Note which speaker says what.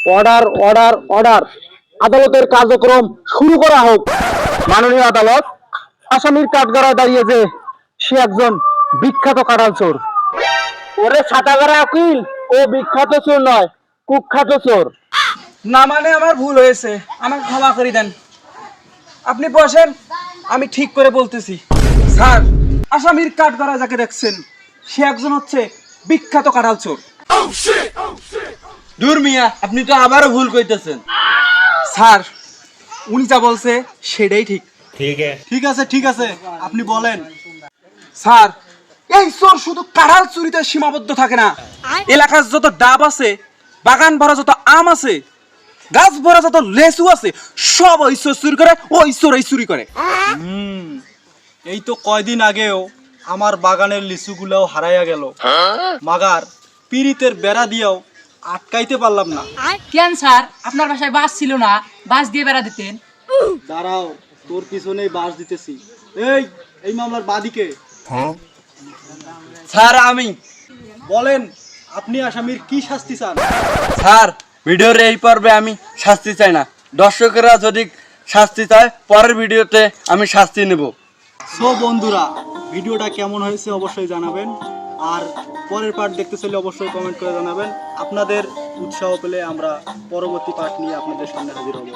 Speaker 1: Order order order, আদালতের কার্যক্রম শুরু করা হোক। মাননীয় আদালত, আসামির কাঠগড়ায় দাঁড়িয়েছে সে একজন বিখ্যাত কাঁঠাল চোর। ওরে ছাতাগারা উকিল, ও বিখ্যাত চোর নয়, কুখ্যাত চোর।
Speaker 2: না মানে আমার ভুল হয়েছে, আমাকে ক্ষমা করে দেন। আপনি বসেন, আমি ঠিক করে বলতেছি। স্যার, আসামির কাঠগড়ায় যাকে দেখছেন সে একজন হচ্ছে বিখ্যাত কাঁঠাল চোর।
Speaker 3: দূর মিয়া, আপনি তো আবারও ভুল কইতেছেন।
Speaker 2: স্যার, উনি যা বলছে সেটাই ঠিক।
Speaker 3: ঠিক আছে, আপনি বলেন।
Speaker 2: স্যার, এই চোর শুধু কাঁঠাল চুরিতে সীমাবদ্ধ থাকে না, এলাকার যত ডাব আছে, বাগান ভরা যত আম আছে, গাছ ভরা যত লেচু আছে, সব ওই চোর চুরি করে, ওই চোর এই চুরি করে।
Speaker 3: এই তো কয়দিন আগেও আমার বাগানের লিচুগুলাও হারাইয়া গেল। মাগার পিরিতের বেড়া দিয়েও আটকাইতে পারলাম না।
Speaker 4: কেন স্যার, আপনার বাসায় বাস ছিল না? বাস দিয়ে বেড়া দিতেন।
Speaker 3: দাঁড়াও, তোর পিছনেই বাস দিতেছি। এই মামলার বাদীকে।
Speaker 2: স্যার, আমি
Speaker 3: বলেন, আপনি আসামির কি শাস্তি চান?
Speaker 5: স্যার, ভিডিওর এই পর্বে আমি শাস্তি চাই না। দর্শকেরা যদি শাস্তি চায়, পরের ভিডিওতে আমি শাস্তি নেব।
Speaker 3: সো বন্ধুরা, ভিডিওটা কেমন হয়েছে অবশ্যই জানাবেন, আর পরের পার্ট দেখতে চাইলে অবশ্যই কমেন্ট করে জানাবেন। আপনাদের উৎসাহ পেলে আমরা পরবর্তী পার্ট নিয়ে আপনাদের সামনে হাজির হব।